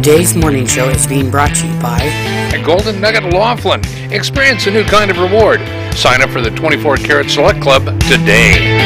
Today's morning show is being brought to you by at Golden Nugget Laughlin. Experience a new kind of reward. Sign up for the 24 Karat Select Club today.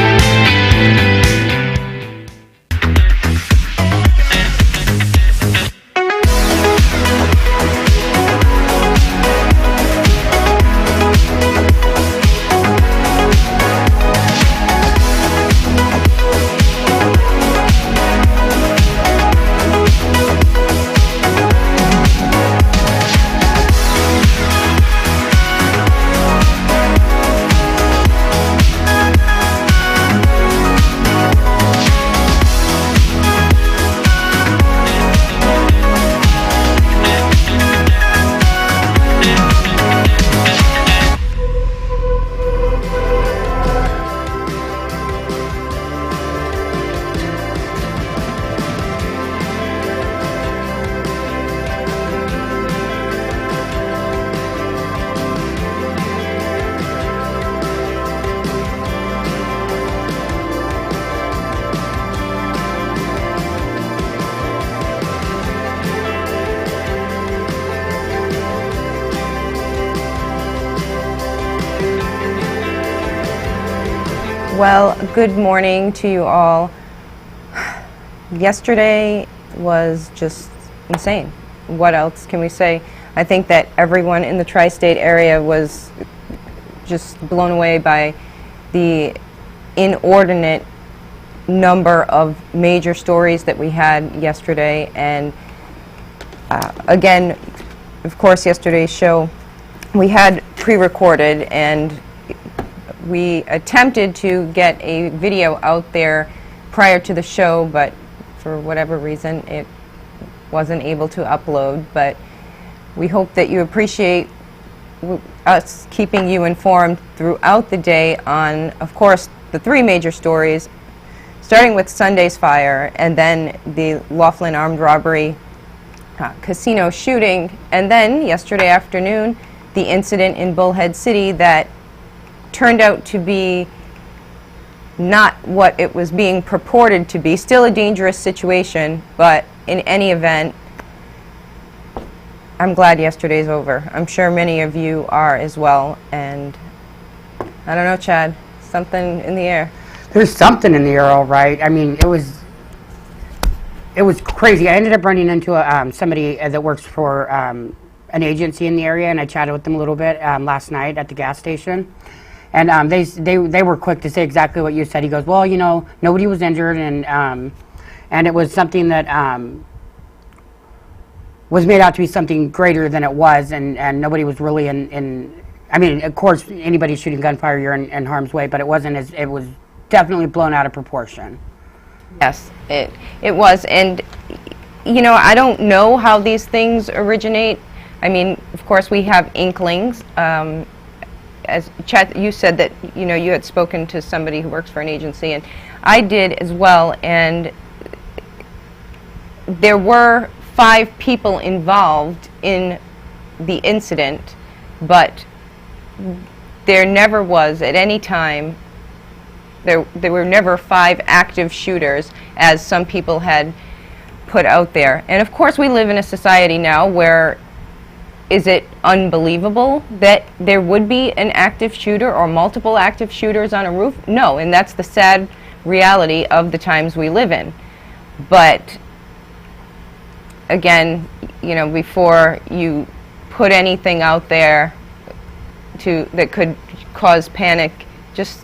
Well, good morning to you all. Yesterday was just insane. What else can we say? I think that everyone in the tri-state area was just blown away by the inordinate number of major stories that we had yesterday. And again, of course, yesterday's show we had pre-recorded, and we attempted to get a video out there prior to the show, but for whatever reason it wasn't able to upload. But we hope that you appreciate us keeping you informed throughout the day on, of course, the three major stories, starting with Sunday's fire, and then the Laughlin armed robbery casino shooting, and then yesterday afternoon the incident in Bullhead City that turned out to be not what it was being purported to be. Still a dangerous situation, but in any event, I'm glad yesterday's over. I'm sure many of you are as well. And I don't know, Chad, something in the air. There's something in the air, all right. I mean, it was crazy. I ended up running into somebody that works for an agency in the area, and I chatted with them a little bit last night at the gas station. And they were quick to say exactly what you said. He goes, well, you know, nobody was injured, and it was something that was made out to be something greater than it was, and nobody was really in. I mean, of course, anybody shooting gunfire, you're in harm's way, but it wasn't as. It was definitely blown out of proportion. Yes, it was, and you know, I don't know how these things originate. I mean, of course, we have inklings. As Chad, you said that, you know, you had spoken to somebody who works for an agency, and I did as well, and there were 5 people involved in the incident, but there never was at any time, there were never 5 active shooters, as some people had put out there. And of course we live in a society now where, is it unbelievable that there would be an active shooter or multiple active shooters on a roof? No, and that's the sad reality of the times we live in. But again, you know, before you put anything out there that could cause panic, just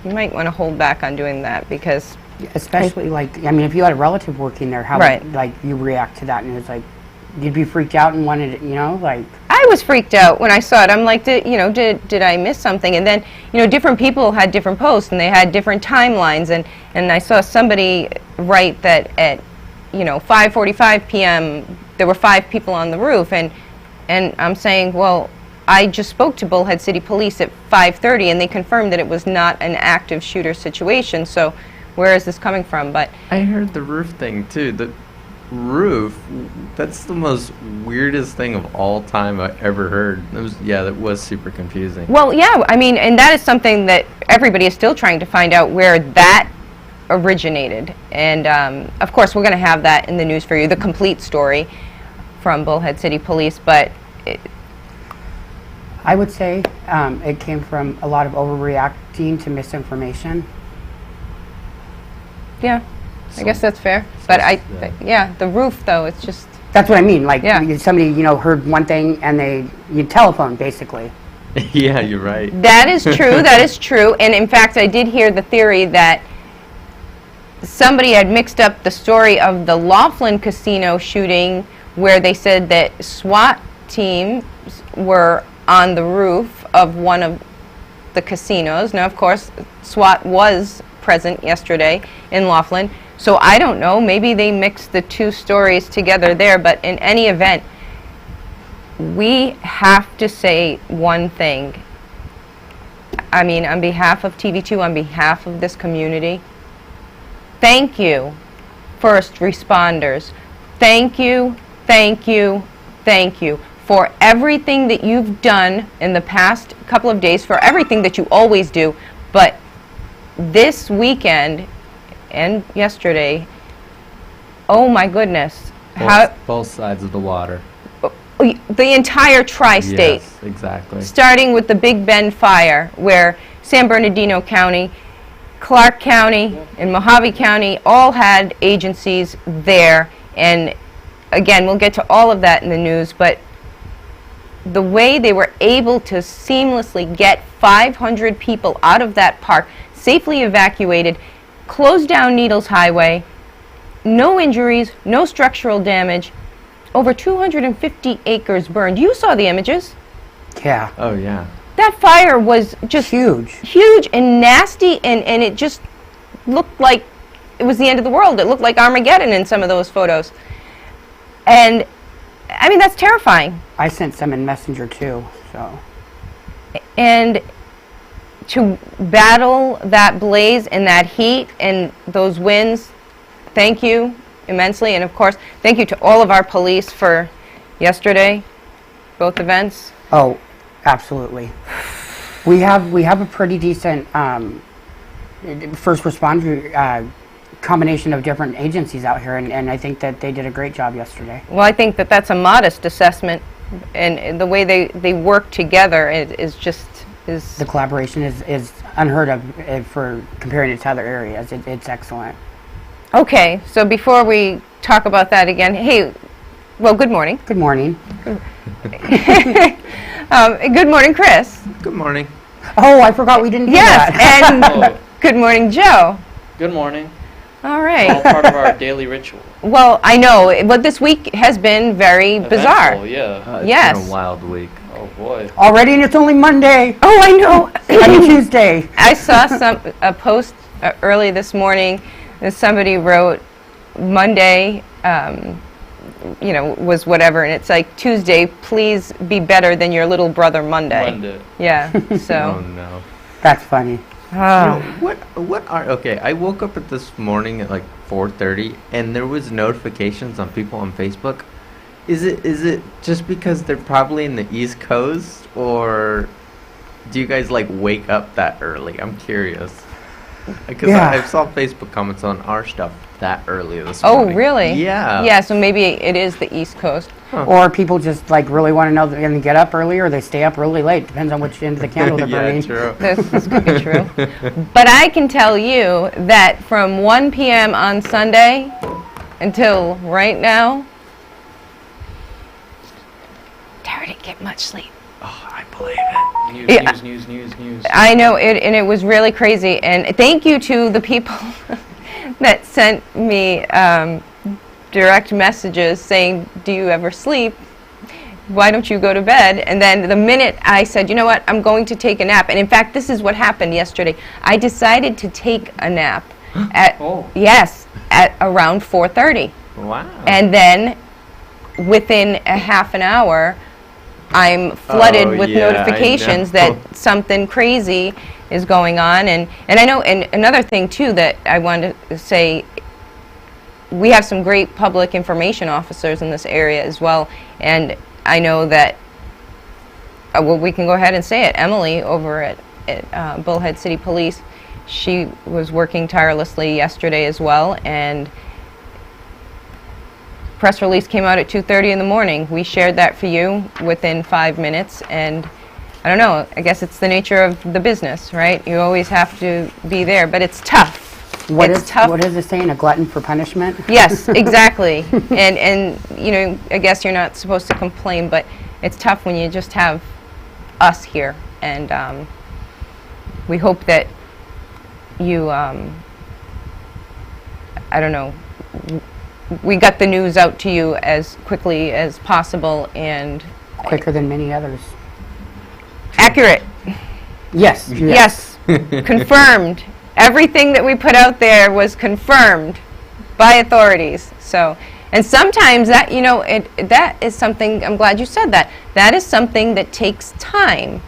you might want to hold back on doing that, because especially like, I mean, if you had a relative working there, how right. would, like, you react to that? And it was like, you'd be freaked out and wanted it, you know, like. I was freaked out when I saw it. I'm like, did I miss something? And then, you know, different people had different posts, and they had different timelines, and I saw somebody write that at, you know, 5:45 p.m. there were 5 people on the roof, and I'm saying, well, I just spoke to Bullhead City Police at 5:30, and they confirmed that it was not an active shooter situation. So where is this coming from? But I heard the roof thing too. The roof, that's the most weirdest thing of all time I ever heard. That was super confusing. Well, yeah, I mean, and that is something that everybody is still trying to find out, where that originated. And of course, we're going to have that in the news for you, the complete story from Bullhead City Police. But I would say it came from a lot of overreacting to misinformation. yeah, I guess that's fair. But yeah, the roof though, it's just. That's what I mean. Like Yeah. somebody, heard one thing and you telephone basically. Yeah, you're right. That is true. That is true. And in fact, I did hear the theory that somebody had mixed up the story of the Laughlin Casino shooting, where they said that SWAT teams were on the roof of one of the casinos. Now, of course, SWAT was present yesterday in Laughlin. So I don't know. Maybe they mixed the two stories together there. But in any event, we have to say one thing. I mean, on behalf of TV2, on behalf of this community, thank you, first responders. Thank you, thank you, thank you for everything that you've done in the past couple of days, for everything that you always do. But this weekend and yesterday, oh my goodness. Both sides of the water. The entire tri-state. Yes, exactly. Starting with the Big Bend fire, where San Bernardino County, Clark County, and Mojave County all had agencies there. And again, we'll get to all of that in the news, but the way they were able to seamlessly get 500 people out of that park, safely evacuated, closed down Needles Highway, no injuries, no structural damage, over 250 acres burned. You saw the images. Yeah. Oh, yeah. That fire was just huge and nasty, and it just looked like it was the end of the world. It looked like Armageddon in some of those photos. And, I mean, that's terrifying. I sent some in Messenger too, so. And to battle that blaze and that heat and those winds, thank you immensely. And, of course, thank you to all of our police for yesterday, both events. Oh, absolutely. We have a pretty decent first responder combination of different agencies out here, and I think that they did a great job yesterday. Well, I think that that's a modest assessment, and the way they work together is just The collaboration is unheard of for comparing it to other areas. It's excellent. Okay, so before we talk about that again, hey, well, good morning. Good morning. Good morning, Chris. Good morning. Oh, I forgot we didn't do Yes, that. and Oh, good morning, Joe. good morning. All All right. part of our daily ritual. Well, I know, but this week has been very bizarre. Eventful, yeah. It's Yes. been a wild week. Oh boy. Already, and it's only Monday. Oh, I know. I mean Tuesday. I saw a post early this morning that somebody wrote Monday, was whatever, and it's like Tuesday, please be better than your little brother Monday. Monday. Yeah, Oh, so. no. That's funny. Oh. Okay, I woke up at this morning at like 4:30 and there was notifications on people on Facebook. Is it just because they're probably in the East Coast, or do you guys like wake up that early? I'm curious. Because Yeah. I saw Facebook comments on our stuff that early this Oh, morning. really? Yeah. Yeah, so maybe it is the East Coast. Or people just like really want to know they're going to get up early, or they stay up really late. Depends on which end of the candle they're Yeah, burning. true. This could be true. But I can tell you that from 1 p.m. on Sunday until right now, Tara didn't get much sleep. Oh, I believe it. News, Yeah. news. I know, and it was really crazy. And thank you to the people that sent me direct messages saying, do you ever sleep? Why don't you go to bed? And then the minute I said, you know what, I'm going to take a nap. And in fact, this is what happened yesterday. I decided to take a nap at, Oh. yes, at around 4:30. Wow. And then within a half an hour, I'm flooded Oh, with yeah, I notifications know. that something crazy is going on. And I know, and another thing too that I wanted to say, we have some great public information officers in this area as well. And I know that, well, we can go ahead and say it, Emily over at Bullhead City Police She was working tirelessly yesterday as well, and press release came out at 2:30 in the morning. We shared that for you within 5 minutes, and I don't know, I guess it's the nature of the business, right? You always have to be there, but it's tough. What It's is tough. what is it saying? A glutton for punishment? Yes, exactly. And you know, I guess you're not supposed to complain, but it's tough when you just have us here, and we hope that you, I don't know, we got the news out to you as quickly as possible and Quicker than many others. accurate. Yes. Yes, confirmed. Everything that we put out there was confirmed by authorities. So, and sometimes that, you know, that is something, I'm glad you said that. That is something that takes time.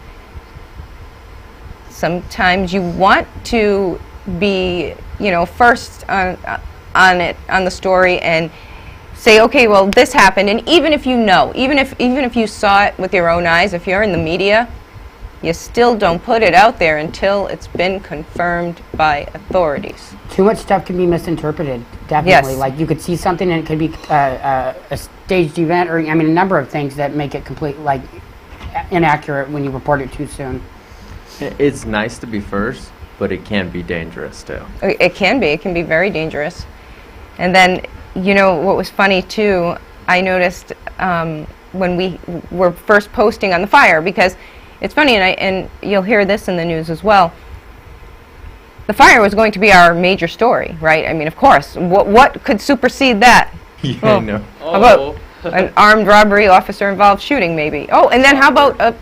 Sometimes you want to be, you know, first on the story and say, okay, well, this happened. And even if you know, even if you saw it with your own eyes, if you're in the media, you still don't put it out there until it's been confirmed by authorities. Too much stuff can be misinterpreted. Definitely. Yes. Like you could see something and it could be a staged event, or I mean, a number of things that make it like inaccurate when you report it too soon. It's nice to be first, but it can be dangerous too. It can be. It can be very dangerous. And then, you know, what was funny too, I noticed when we were first posting on the fire, because it's funny, and you'll hear this in the news as well. The fire was going to be our major story, right? I mean, of course. What could supersede that? Yeah, Well, I know. How about an armed robbery, officer-involved shooting, maybe? Oh, and then how about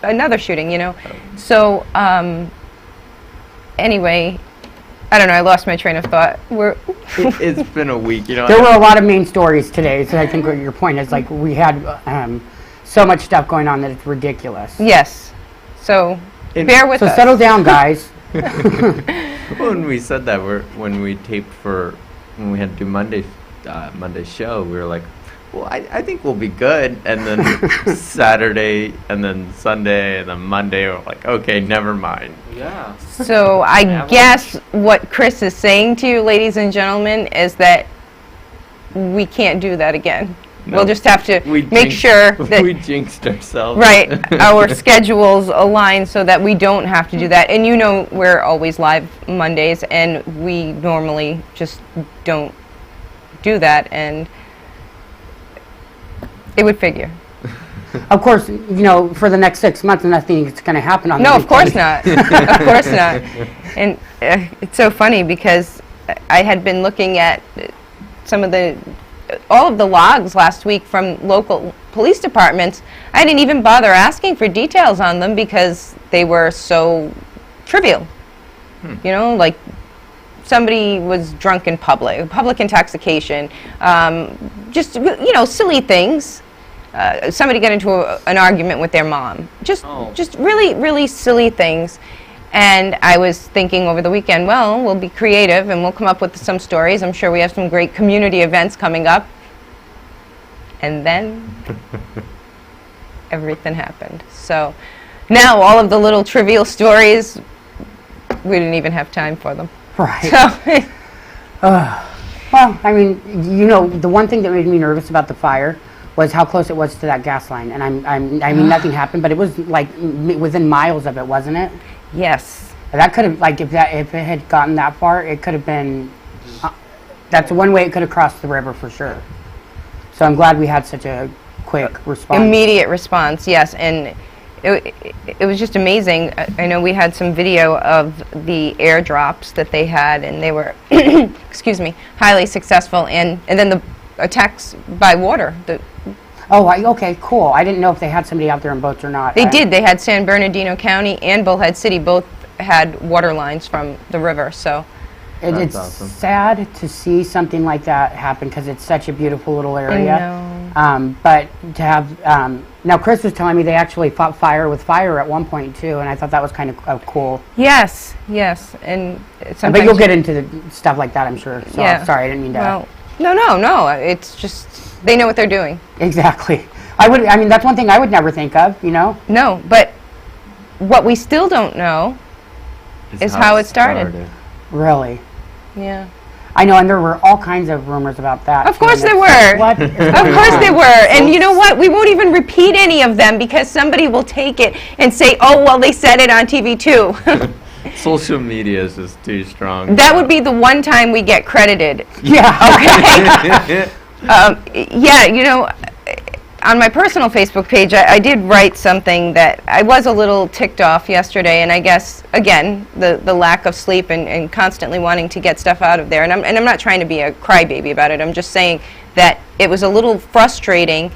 another shooting, you know? So, anyway, I don't know, I lost my train of thought. It's been a week, you know. There were a lot of main stories today, so I think what your point is, like, we had so much stuff going on that it's ridiculous. Yes. So, bear with So us. settle down, guys. When we said that, when we taped when we had to do Monday's show, we were like, well, I think we'll be good. And then Saturday, and then Sunday, and then Monday, we're like, okay, never mind. Yeah. So I guess what Chris is saying to you, ladies and gentlemen, is that we can't do that again. No. We'll just have to We make jinxed- sure that, we jinxed ourselves. right, our schedules align so that we don't have to do that. And you know we're always live Mondays, and we normally just don't do that, and it would figure. Of course, you know, for the next 6 months, nothing's going to happen on No, the of course weekend. not. Of course not. And it's so funny because I had been looking at all of the logs last week from local police departments. I didn't even bother asking for details on them because they were so trivial. You know, like somebody was drunk in public intoxication, just, you know, silly things. Somebody got into an argument with their mom. Just really, really silly things. And I was thinking over the weekend, well, we'll be creative and we'll come up with some stories. I'm sure we have some great community events coming up. And then everything happened. So now all of the little trivial stories, we didn't even have time for them. Right. So, Well, I mean, you know, the one thing that made me nervous about the fire was how close it was to that gas line. And I mean, nothing happened, but it was like within miles of it, wasn't it? yes. That could have, like, if it had gotten that far, it could have been. That's one way it could have crossed the river for sure. So I'm glad we had such a quick response. Immediate response, yes. And it was just amazing. I know we had some video of the airdrops that they had, and they were, excuse me, highly successful. And then the attacks by water. Oh, okay, cool. I didn't know if they had somebody out there in boats or not. They did. They had San Bernardino County and Bullhead City both had water lines from the river. So It's awesome. sad to see something like that happen because it's such a beautiful little area. know. But to have now, Chris was telling me they actually fought fire with fire at one point too, and I thought that was kind of cool. Yes, and sometimes But you'll get into the stuff like that, I'm sure. So Yeah. sorry, I didn't mean to. Well, no. It's just they know what they're doing. Exactly. I mean, that's one thing I would never think of. You know. No, but what we still don't know is how it started. Really? Yeah. I know, and there were all kinds of rumors about that. Of course too, there and it's were. like, what is Of going course on? they were. And you know what? We won't even repeat any of them because somebody will take it and say, oh, well, they said it on TV too. Social media is just too strong. That would be the one time we get credited. Yeah. Yeah, you know, on my personal Facebook page, I did write something that I was a little ticked off yesterday, and I guess, again, the lack of sleep and constantly wanting to get stuff out of there. And I'm not trying to be a crybaby about it. I'm just saying that it was a little frustrating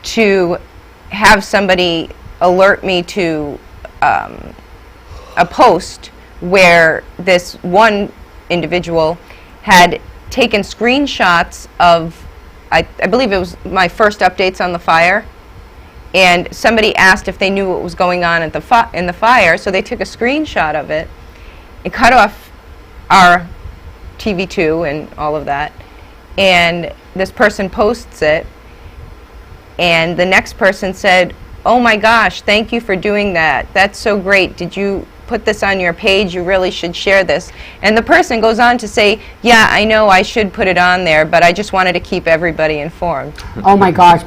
to have somebody alert me to a post where this one individual had taken screenshots of, I believe it was my first updates on the fire, and somebody asked if they knew what was going on at in the fire, so they took a screenshot of it and cut off our TV2 and all of that, and this person posts it, and the next person said, oh my gosh, thank you for doing that. That's so great. Did you put this on your page? You really should share this. And the person goes on to say, yeah, I know I should put it on there, but I just wanted to keep everybody informed. Oh my gosh.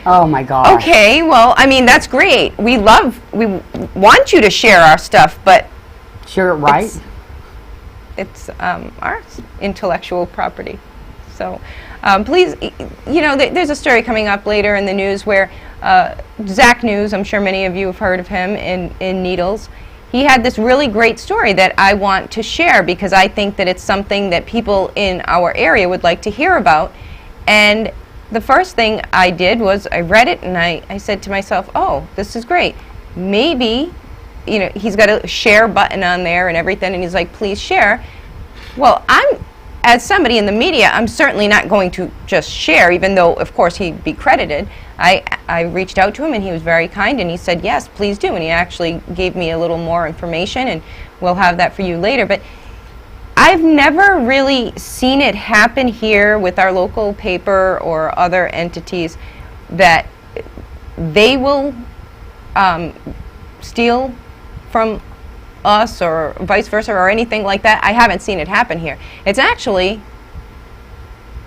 Oh my gosh. Okay, well, I mean, that's great. We want you to share our stuff, but Share it right? it's our intellectual property. So please, you know, there's a story coming up later in the news where Zach News, I'm sure many of you have heard of him in Needles. He had this really great story that I want to share because I think that it's something that people in our area would like to hear about. And the first thing I did was I read it and I said to myself, oh, this is great. Maybe, you know, he's got a share button on there and everything, and he's like, please share. Well, as somebody in the media, I'm certainly not going to just share, even though, of course, he'd be credited. I reached out to him, and he was very kind, and he said, yes, please do. And he actually gave me a little more information, and we'll have that for you later. But I've never really seen it happen here with our local paper or other entities that they will steal from us or vice versa or anything like that. I haven't seen it happen here. It's actually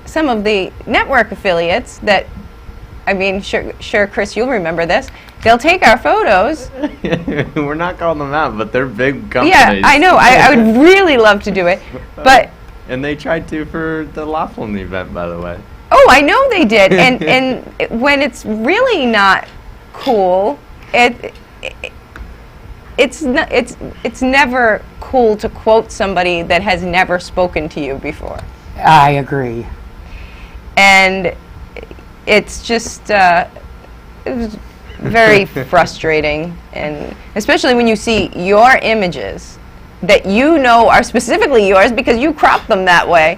some of the network affiliates that, I mean, sure, Chris, you'll remember this. They'll take our photos. We're not calling them out, but they're big companies. Yeah, I know. I would really love to do it, but And they tried to for the Laughlin event, by the way. oh, I know they did. And when it's really not cool, it's never cool to quote somebody that has never spoken to you before. I agree. And it's just it was very frustrating, and especially when you see your images that you know are specifically yours because you cropped them that way,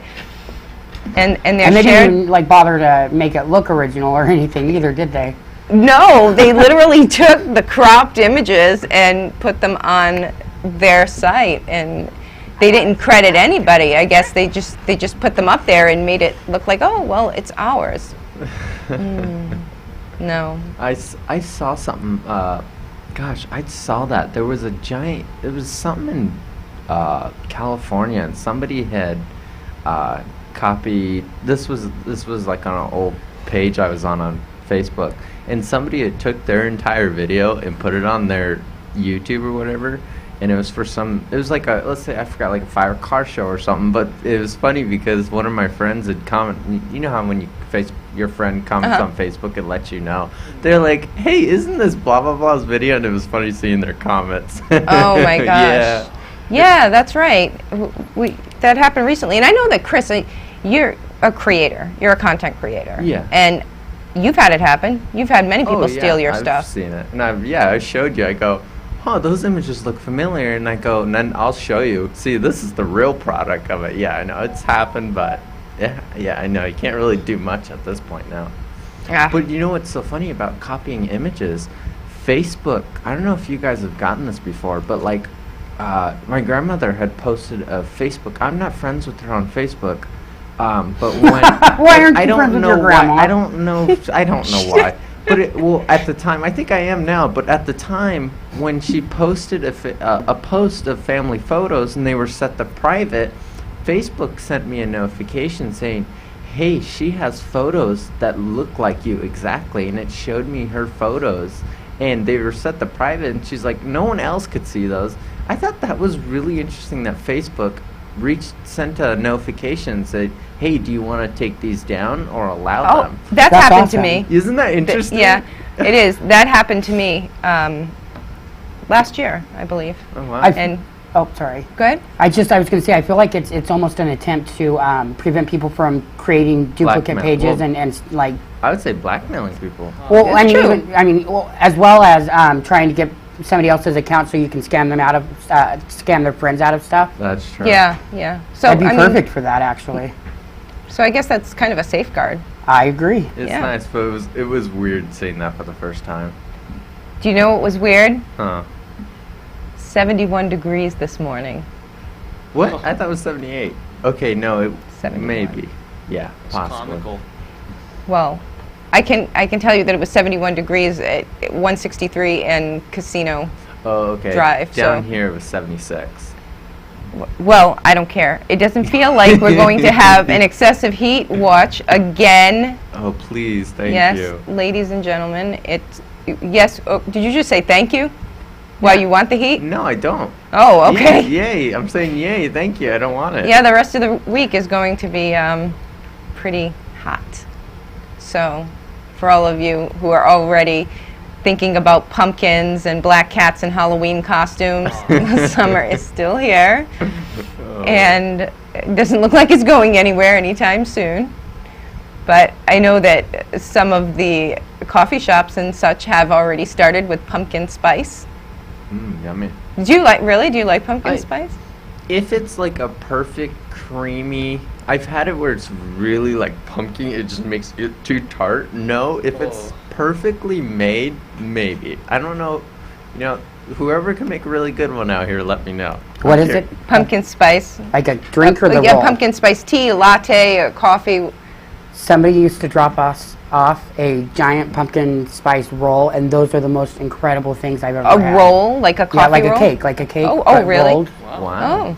and they're And they shared. didn't even like bother to make it look original or anything either, did they? No, they literally took the cropped images and put them on their site, and they didn't credit anybody. I guess they just put them up there and made it look like, oh, well, it's ours. No. I saw something, gosh, I saw that. There was a giant, it was something in California, and somebody had copied, this was like on an old page I was on Facebook, and somebody had took their entire video and put it on their YouTube or whatever, and it was for it was like let's say, I forgot, like a fire car show or something, but it was funny because one of my friends had commented, you know how when your friend comments on Facebook, it lets you know. They're like, hey, isn't this blah blah blah's video? And it was funny seeing their comments. Oh my gosh. Yeah. Yeah, that's right. That happened recently, and I know that Chris, you're a creator. You're a content creator. Yeah. And you've had it happen. You've had many people steal your I've stuff. seen it, and I showed you. I go, oh, those images look familiar, and I go, and then I'll show you. See, this is the real product of it. Yeah, I know it's happened, but yeah, I know you can't really do much at this point now. Yeah. But you know what's so funny about copying images? Facebook. I don't know if you guys have gotten this before, but like, my grandmother had posted a Facebook. I'm not friends with her on Facebook. But when Why aren't you I don't friends with know your grandma? why. I don't know why. But well, at the time, I think I am now. But at the time, when she posted a post of family photos and they were set to private, Facebook sent me a notification saying, "Hey, she has photos that look like you exactly," and it showed me her photos, and they were set to private. And she's like, "No one else could see those." I thought that was really interesting that Facebook sent a notification and said, "Hey, do you want to take these down or allow Oh, them?" that's That's happened awesome. to me. Isn't that interesting? Yeah, it is. That happened to me last year, I believe. Oh, wow. And Oh, sorry. go ahead. I was going to say, I feel like it's almost an attempt to prevent people from creating duplicate Blackmail. pages Well- and like, I would say blackmailing people. well, It's I mean, true. well, as well as trying to get somebody else's account so you can scam them out of, scam their friends out of stuff. That's true. Yeah, yeah. So That'd be I mean, perfect for that, actually. so I guess that's kind of a safeguard. I agree. It's Yeah. nice, but it was weird seeing that for the first time. Do you know what was weird? Huh. 71 degrees this morning. What? Oh. I thought it was 78. Okay, no, it 71. maybe. Yeah, It's possibly. comical. Well, I can tell you that it was 71 degrees at 163 and Casino. Oh, okay. Drive, Down so- here it was 76. Well, I don't care. It doesn't feel like we're going to have an excessive heat watch again. Oh, please, thank Yes, you. ladies and gentlemen, yes. Oh, did you just say thank you? Why, you want the heat? No, I don't. Oh, okay. Yay! I'm saying yay. Thank you. I don't want it. Yeah, the rest of the week is going to be pretty hot. So, for all of you who are already thinking about pumpkins and black cats and Halloween costumes, the summer is still here. Oh. And it doesn't look like it's going anywhere anytime soon. But I know that some of the coffee shops and such have already started with pumpkin spice. Yummy. Do you like pumpkin I- spice? If it's like a perfect creamy, I've had it where it's really like pumpkin. It just makes it too tart. No, if it's Oh. perfectly made, maybe. I don't know. You know, whoever can make a really good one out here, let me know. What is Okay. it? Pumpkin spice. Like a drink or the Yeah, roll? pumpkin spice tea, latte, coffee. Somebody used to drop us off a giant pumpkin spice roll, and those are the most incredible things I've ever A had. roll, like a coffee Yeah, like roll? a cake, like a cake. Oh, but really? rolled. Wow. Oh,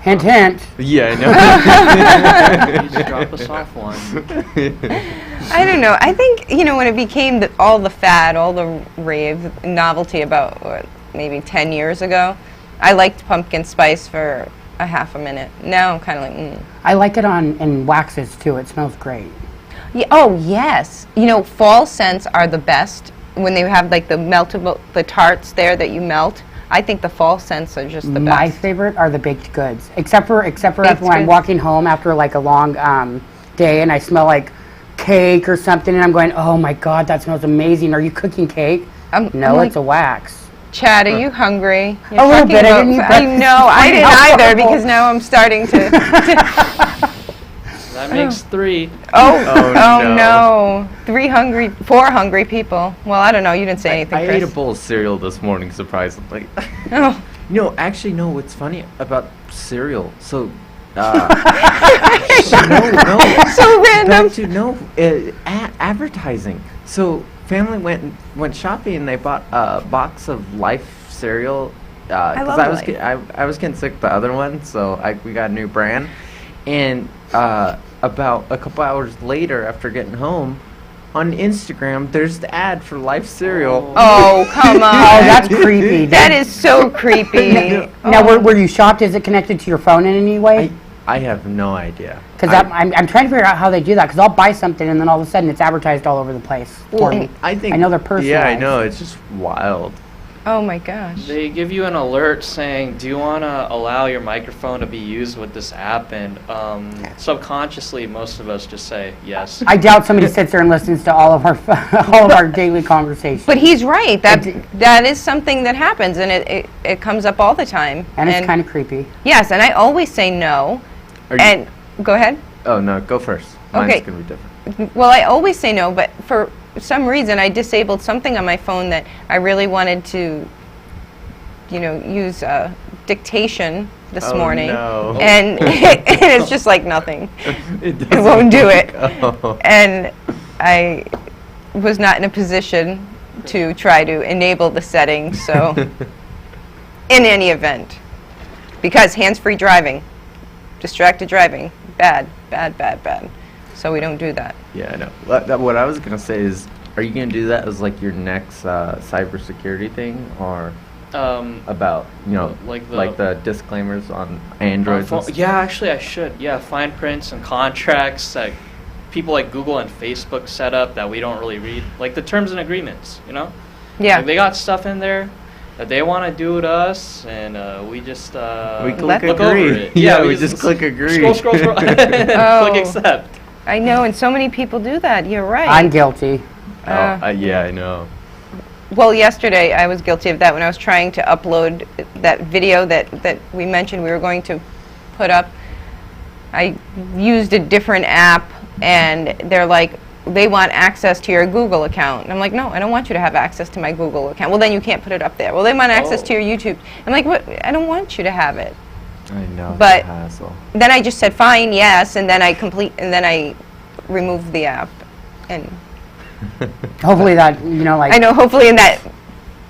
Hint, hint. Yeah, I know. You just drop us off one. I don't know. I think, when it became all the fad, all the rave novelty about maybe 10 years ago, I liked pumpkin spice for a half a minute. Now I'm kind of like, I like it in waxes too. It smells great. Yeah, oh, yes. Fall scents are the best when they have like the tarts there that you melt. I think the fall scents are just the My best. favorite are the baked goods, except for Baked when I'm goods. walking home after like a long day and I smell like cake or something, and I'm going, oh my god, that smells amazing. Are you cooking cake? I'm No, like, it's a wax. Chad, are you hungry? You're A little talking bit. I about- didn't eat I breakfast know. this I morning. didn't How either horrible. because now I'm starting to. That makes 3. Oh no. no! 4 hungry people. Well, I don't know. You didn't say anything, I Chris. ate a bowl of cereal this morning, surprisingly. Oh. No, actually, no. What's funny about cereal? So, no. So random. Back to advertising. So, family went shopping and they bought a box of Life cereal. I love I was Life. I was getting sick of the other one, so we got a new brand. And about a couple hours later, after getting home, on Instagram, there's the ad for Life cereal. Oh, come on. Oh, that's creepy. That is so creepy. Now, were you shocked? Is it connected to your phone in any way? I have no idea. Because I'm trying to figure out how they do that. Because I'll buy something and then all of a sudden it's advertised all over the place for me. I think I know they're Yeah, I personalized. know. It's just wild. Oh my gosh. They give you an alert saying, do you want to allow your microphone to be used with this app? And subconsciously, most of us just say yes. I doubt somebody sits there and listens to all of our daily conversations. But he's right. That is something that happens, and it comes up all the time. And it's kind of creepy. Yes, and I always say no. Are you- And go ahead. Oh no, go first. Mine's Okay. gonna be different. Well, I always say no, but for some reason I disabled something on my phone that I really wanted to, use dictation this Oh, morning. no. And it's just like nothing. It It won't do it. Oh. And I was not in a position to try to enable the settings, so in any event. Because hands-free driving, distracted driving, bad, bad, bad, bad. So we don't do that. Yeah, I know. What I was gonna say is, are you gonna do that as like your next cybersecurity thing, or about Like like the- the disclaimers on Androids? and stuff? Yeah, actually, I should. Yeah, fine prints and contracts that people like Google and Facebook set up that we don't really read, like the terms and agreements. Yeah. Like they got stuff in there that they want to do to us, and we just We Let- click look over agree. it. Yeah, we just click agree. Scroll, scroll, scroll, and Oh. click accept. I know, and so many people do that. You're right. I'm guilty. Yeah, I know. Well, yesterday I was guilty of that when I was trying to upload that video that we mentioned we were going to put up. I used a different app, and they're like, they want access to your Google account. And I'm like, no, I don't want you to have access to my Google account. Well, then you can't put it up there. Well, they want access to your YouTube. I'm like, what? I don't want you to have it. I know. It's But- a hassle. Then I just said, fine, yes, and then I removed the app. And Hopefully that, like. I know, hopefully in that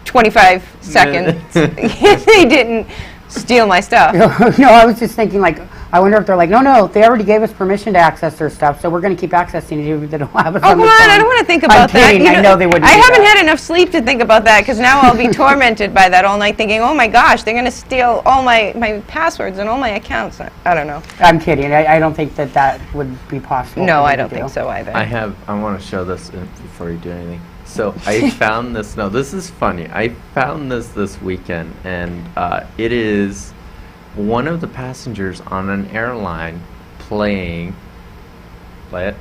25 seconds, they didn't steal my stuff. No, I was just thinking, like, I wonder if they're like, no, they already gave us permission to access their stuff, so we're going to keep accessing you. They don't have us Oh, on come the on, phone. I don't want to think I'm about that. kidding. I know they wouldn't I do haven't that. had enough sleep to think about that, because now I'll be tormented by that all night thinking, oh my gosh, they're going to steal all my passwords and all my accounts. I don't know. I'm kidding. I don't think that would be possible. No, for I them to don't think do. so either. I want to show this before you do anything. So I found this. No, this is funny. I found this weekend, and it is one of the passengers on an airline playing. Play it.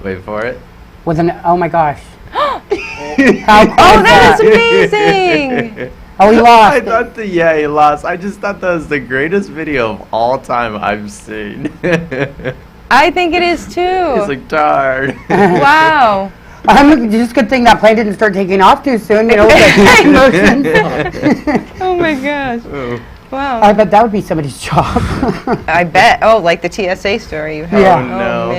Wait for it. With an, oh my gosh. How cool Oh, is that is that? amazing! Oh, he lost. I thought he lost. I just thought that was the greatest video of all time I've seen. I think it is too. He's like, darn. Wow. Just good thing that plane didn't start taking off too soon, with the motion. Oh my gosh. Oh. Wow. I bet that would be somebody's job. I bet. Oh, like the TSA story you had. Yeah. Oh, no. Oh,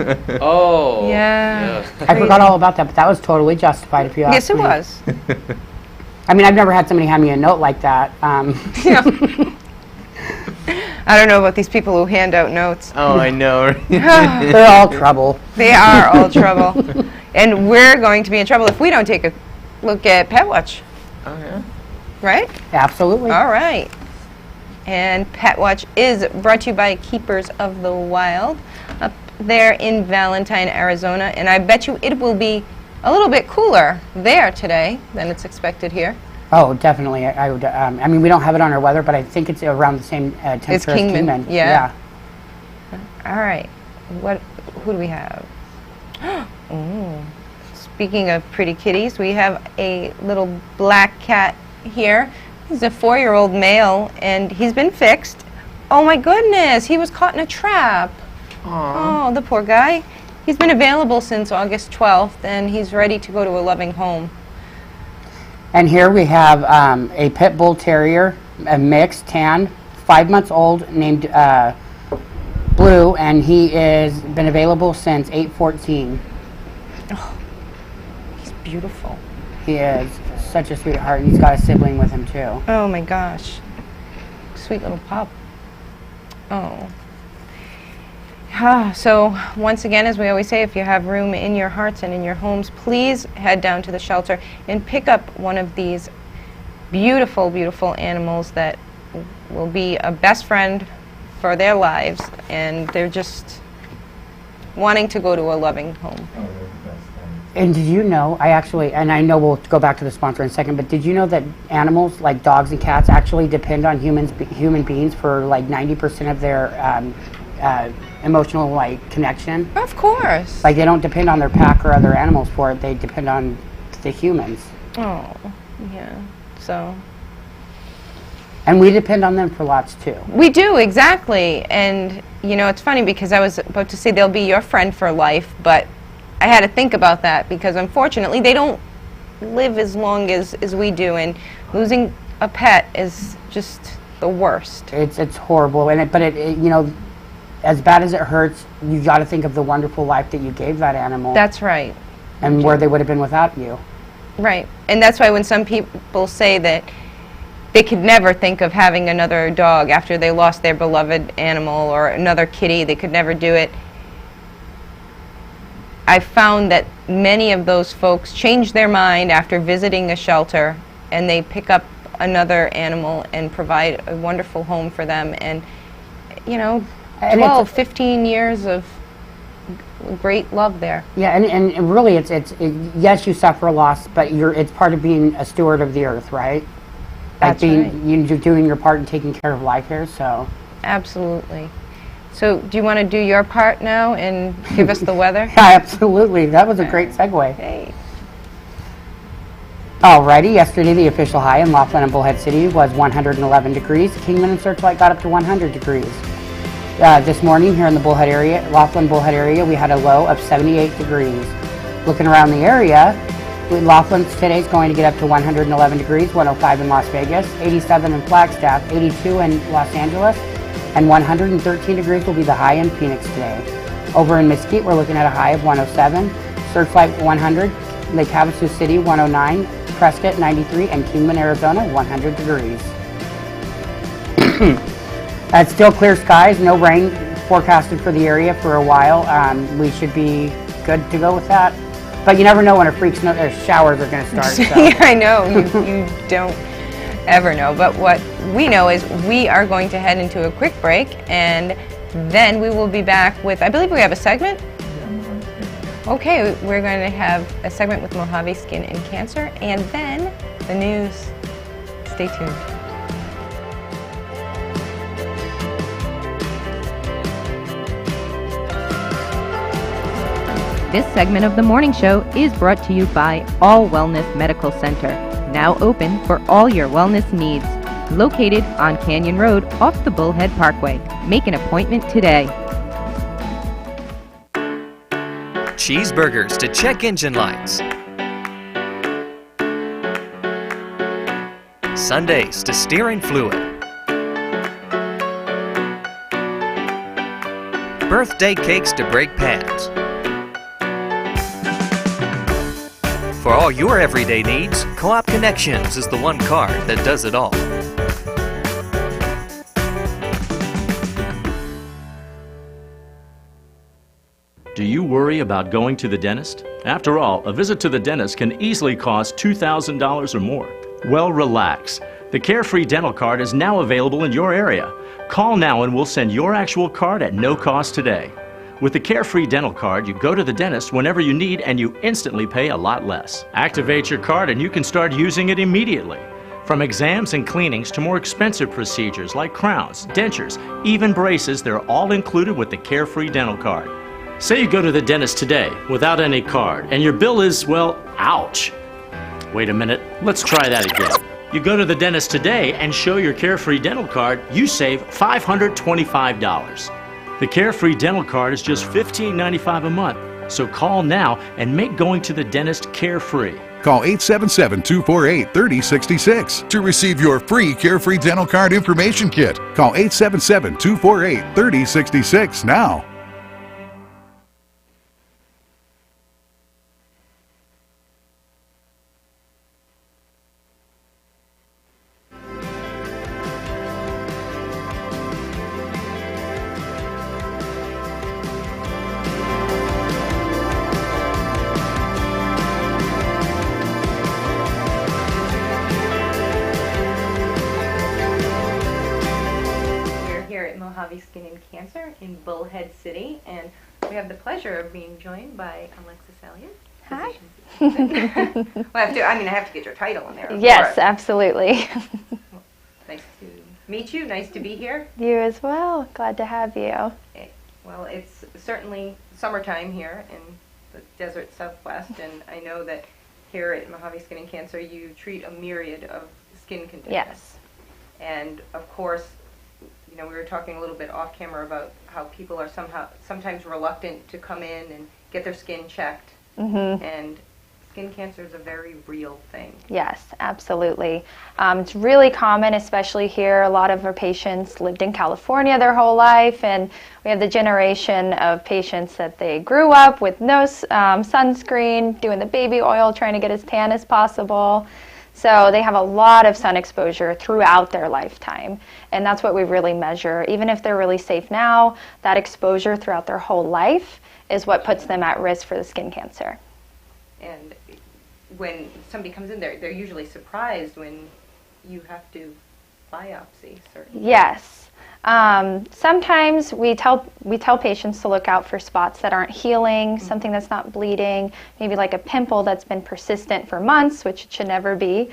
man. Oh. Yeah. I forgot all about that, but that was totally justified if you ask Yes, it me. was. I mean, I've never had somebody hand me a note like that. Yeah. I don't know about these people who hand out notes. Oh, I know. They're all trouble. They are all trouble. And we're going to be in trouble if we don't take a look at Pet Watch, Oh, yeah. right? Absolutely. All right. And Pet Watch is brought to you by Keepers of the Wild up there in Valentine, Arizona. And I bet you it will be a little bit cooler there today than it's expected here. Oh, definitely. I would. I mean, we don't have it on our weather, but I think it's around the same temperature as Kingman, yeah. Yeah. All right. Who do we have? Ooh. Speaking of pretty kitties, we have a little black cat here. He's a 4-year-old male, and he's been fixed. Oh my goodness, he was caught in a trap. Oh, the poor guy. He's been available since August 12th, and he's ready to go to a loving home. And here we have a pit bull terrier, a mixed tan, 5 months old, named Blue, and he is been available since 8/14. He's beautiful. He is such a sweetheart, and he's got a sibling with him too. Oh my gosh. Sweet little pup. Oh. So once again, as we always say, if you have room in your hearts and in your homes, please head down to the shelter and pick up one of these beautiful, beautiful animals that will be a best friend for their lives, and they're just wanting to go to a loving home. And did you know, and I know we'll go back to the sponsor in a second, but did you know that animals like dogs and cats actually depend on human beings for like 90% of their emotional connection? Of course. Like they don't depend on their pack or other animals for it, they depend on the humans. Oh, yeah. So And we depend on them for lots too. we do, exactly. And you know, it's funny because I was about to say they'll be your friend for life, but I had to think about that because unfortunately they don't live as long as we do, and losing a pet is just the worst. It's horrible, but as bad as it hurts, you got to think of the wonderful life that you gave that animal That's right. and where they would have been without you. Right. And that's why when some people say that they could never think of having another dog after they lost their beloved animal or another kitty, they could never do it. I found that many of those folks change their mind after visiting a shelter, and they pick up another animal and provide a wonderful home for them. And, you know, And 12, 15 years of great love there. Yeah, and really, yes, you suffer a loss, but it's part of being a steward of the earth, right? That's right. You're doing your part in taking care of life here, so. Absolutely. So do you want to do your part now and give us the weather? Yeah, absolutely. That was a great segue. Hey. Alrighty, yesterday the official high in Laughlin and Bullhead City was 111 degrees. Kingman and Searchlight got up to 100 degrees. This morning here in the Bullhead area, Laughlin Bullhead area, we had a low of 78 degrees. Looking around the area, Laughlin today is going to get up to 111 degrees, 105 in Las Vegas, 87 in Flagstaff, 82 in Los Angeles, and 113 degrees will be the high in Phoenix today. Over in Mesquite, we're looking at a high of 107, Searchlight 100, Lake Havasu City 109, Prescott 93, and Kingman, Arizona 100 degrees. It's still clear skies, no rain forecasted for the area for a while. We should be good to go with that. But you never know when a freak showers are going to start. So. Yeah, I know. You don't ever know. But what we know is we are going to head into a quick break, and then we will be back with, I believe we have a segment? Okay, we're going to have a segment with Mojave Skin and Cancer, and then the news. Stay tuned. This segment of the morning show is brought to you by All Wellness Medical Center, now open for all your wellness needs. Located on Canyon Road off the Bullhead Parkway. Make an appointment today. Cheeseburgers to check engine lights. Sundays to steering fluid. Birthday cakes to brake pads. For all your everyday needs, Co-op Connections is the one card that does it all. Do you worry about going to the dentist? After all, a visit to the dentist can easily cost $2,000 or more. Well, relax. The Carefree Dental Card is now available in your area. Call now and we'll send your actual card at no cost today. With the Carefree Dental Card, you go to the dentist whenever you need and you instantly pay a lot less. Activate your card and you can start using it immediately. From exams and cleanings to more expensive procedures like crowns, dentures, even braces, they're all included with the Carefree Dental Card. Say you go to the dentist today without any card and your bill is, well, ouch. Wait a minute, let's try that again. You go to the dentist today and show your Carefree Dental Card, you save $525. The Carefree Dental Card is just $15.95 a month, so call now and make going to the dentist carefree. Call 877-248-3066 to receive your free Carefree Dental Card information kit. Call 877-248-3066 now. Mojave Skin and Cancer in Bullhead City, and we have the pleasure of being joined by Alexis Elliott. Hi. I have to get your title in there. Yes, absolutely. Nice to meet you. Nice to be here. You as well. Glad to have you. Well, it's certainly summertime here in the desert Southwest, and I know that here at Mojave Skin and Cancer you treat a myriad of skin conditions. Yes. And of course, you know, we were talking a little bit off camera about how people are sometimes reluctant to come in and get their skin checked. Mm-hmm. And skin cancer is a very real thing. Yes, absolutely. It's really common, especially here. A lot of our patients lived in California their whole life, and we have the generation of patients that they grew up with no sunscreen, doing the baby oil, trying to get as tan as possible. So they have a lot of sun exposure throughout their lifetime, and that's what we really measure. Even if they're really safe now, that exposure throughout their whole life is what puts them at risk for the skin cancer. And when somebody comes in, they're usually surprised when you have to biopsy certain. Yes. Sometimes we tell patients to look out for spots that aren't healing, something that's not bleeding, maybe like a pimple that's been persistent for months, which it should never be.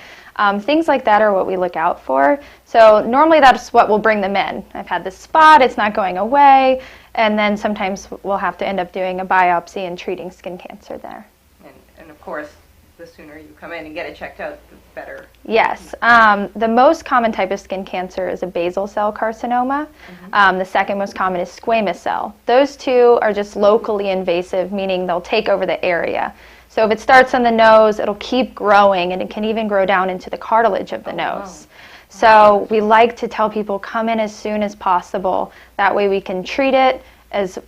Things like that are what we look out for. So normally that's what will bring them in. I've had this spot, it's not going away, and then sometimes we'll have to end up doing a biopsy and treating skin cancer there. And of course, the sooner you come in and get it checked out, the better. Yes. The most common type of skin cancer is a basal cell carcinoma. The second most common is squamous cell. Those two are just locally invasive, meaning they'll take over the area. So if it starts on the nose, it'll keep growing, and it can even grow down into the cartilage of the nose. Wow. So we like to tell people come in as soon as possible. That way we can treat it as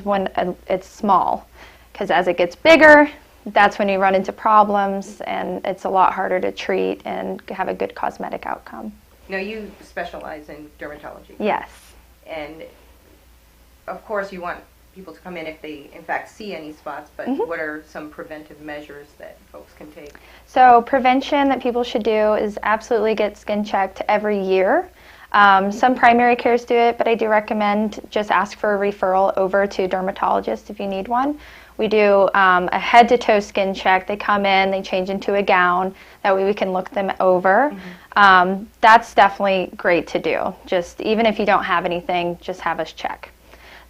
when it's small. Because as it gets bigger, that's when you run into problems, and it's a lot harder to treat and have a good cosmetic outcome. Now, you specialize in dermatology. Yes. And of course, you want people to come in if they, in fact, see any spots, but what are some preventive measures that folks can take? So prevention that people should do is absolutely get skin checked every year. Some primary cares do it, but I do recommend just ask for a referral over to a dermatologist if you need one. We do a head-to-toe skin check. They come in, they change into a gown. That way we can look them over. That's definitely great to do. Just even if you don't have anything, just have us check.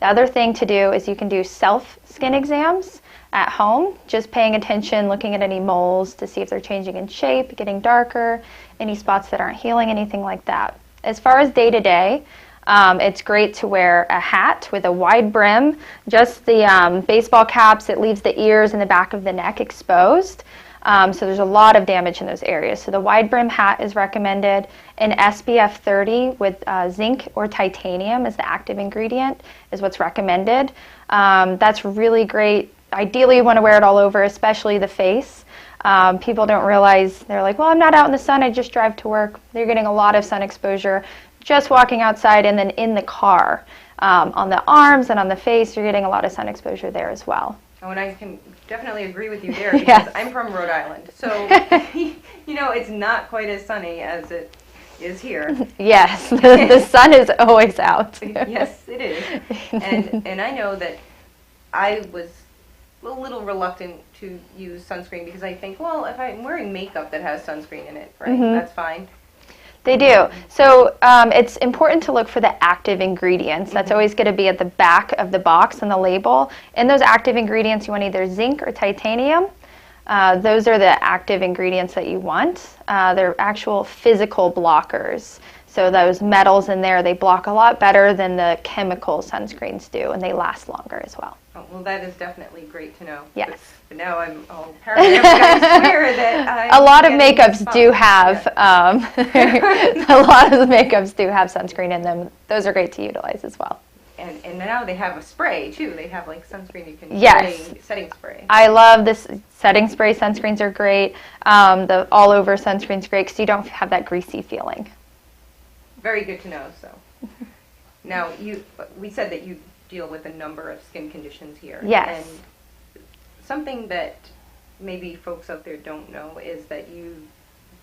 The other thing to do is you can do self-skin exams at home, just paying attention, looking at any moles to see if they're changing in shape, getting darker, any spots that aren't healing, anything like that. As far as day-to-day, it's great to wear a hat with a wide brim, just the baseball caps. It leaves the ears and the back of the neck exposed. So there's a lot of damage in those areas. So the wide brim hat is recommended. An SPF 30 with zinc or titanium as the active ingredient is what's recommended. That's really great. Ideally, you want to wear it all over, especially the face. People don't realize, they're like, well, I'm not out in the sun, I just drive to work. They're getting a lot of sun exposure just walking outside, and then in the car. On the arms and on the face, you're getting a lot of sun exposure there as well. Oh, and I can definitely agree with you there, because I'm from Rhode Island. So, you know, it's not quite as sunny as it is here. Yes, the sun is always out. Yes, it is. And I know that I was a little reluctant to use sunscreen because I think, well, if I'm wearing makeup that has sunscreen in it, right, that's fine. They do. So it's important to look for the active ingredients. That's always going to be at the back of the box on the label. In those active ingredients, you want either zinc or titanium. Those are the active ingredients that you want. They're actual physical blockers. So those metals in there, they block a lot better than the chemical sunscreens do, and they last longer as well. Oh, well, that is definitely great to know. Yes. But now I'm all paranoid. I swear that a lot of makeups do have a lot of the makeups do have sunscreen in them. Those are great to utilize as well. And now they have a spray too. They have like sunscreen you can spray, setting spray. I love this setting spray. Sunscreens are great. The all over sunscreen's great because you don't have that greasy feeling. Very good to know. So now we said that you deal with a number of skin conditions here. Yes. And something that maybe folks out there don't know is that you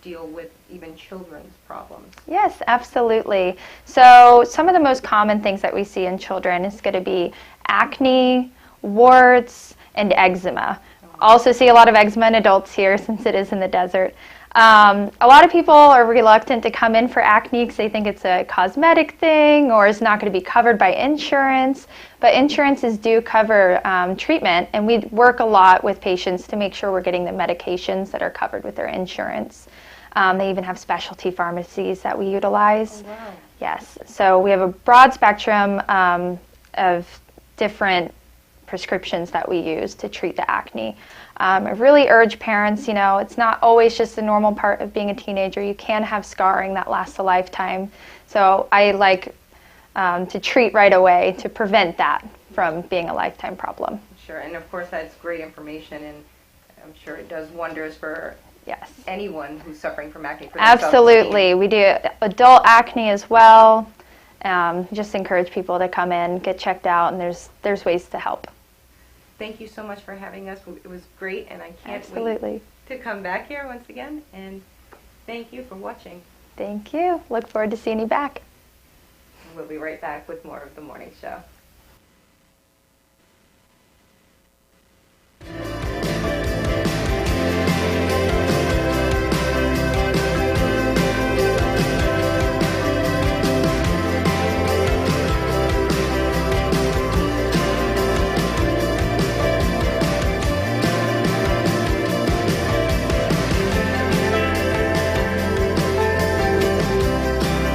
deal with even children's problems. Yes, absolutely. So some of the most common things that we see in children is going to be acne, warts, and eczema. Also see a lot of eczema in adults here since it is in the desert. A lot of people are reluctant to come in for acne because they think it's a cosmetic thing or it's not going to be covered by insurance. But insurances do cover treatment, and we work a lot with patients to make sure we're getting the medications that are covered with their insurance. They even have specialty pharmacies that we utilize. Oh, wow. Yes, so we have a broad spectrum of different prescriptions that we use to treat the acne. I really urge parents, you know, it's not always just the normal part of being a teenager. You can have scarring that lasts a lifetime. So I like to treat right away to prevent that from being a lifetime problem. Sure, and of course that's great information, and I'm sure it does wonders for anyone who's suffering from acne. For Absolutely. We do adult acne as well. Just encourage people to come in, get checked out, and there's ways to help. Thank you so much for having us. It was great, and I can't Absolutely. wait to come back here once again. And thank you for watching. Thank you. Look forward to seeing you back. We'll be right back with more of The Morning Show.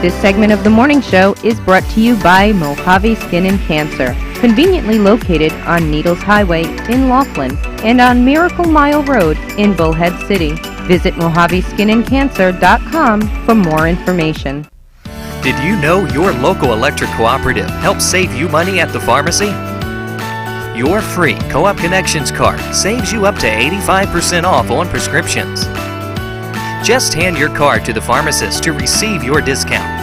This segment of The Morning Show is brought to you by Mojave Skin and Cancer, conveniently located on Needles Highway in Laughlin and on Miracle Mile Road in Bullhead City. Visit MojaveSkinandCancer.com for more information. Did you know your local electric cooperative helps save you money at the pharmacy? Your free Co-op Connections card saves you up to 85% off on prescriptions. Just hand your card to the pharmacist to receive your discount.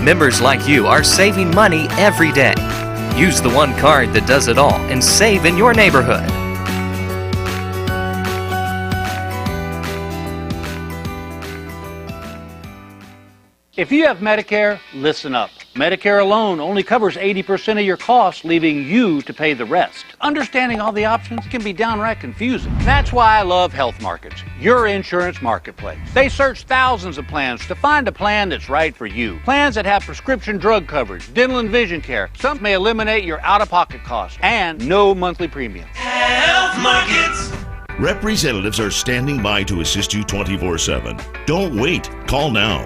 Members like you are saving money every day. Use the one card that does it all and save in your neighborhood. If you have Medicare, listen up. Medicare alone only covers 80% of your costs, leaving you to pay the rest. Understanding all the options can be downright confusing. That's why I love Health Markets, your insurance marketplace. They search thousands of plans to find a plan that's right for you. Plans that have prescription drug coverage, dental and vision care. Some may eliminate your out-of-pocket costs and no monthly premium. Health Markets. Representatives are standing by to assist you 24/7. Don't wait. Call now.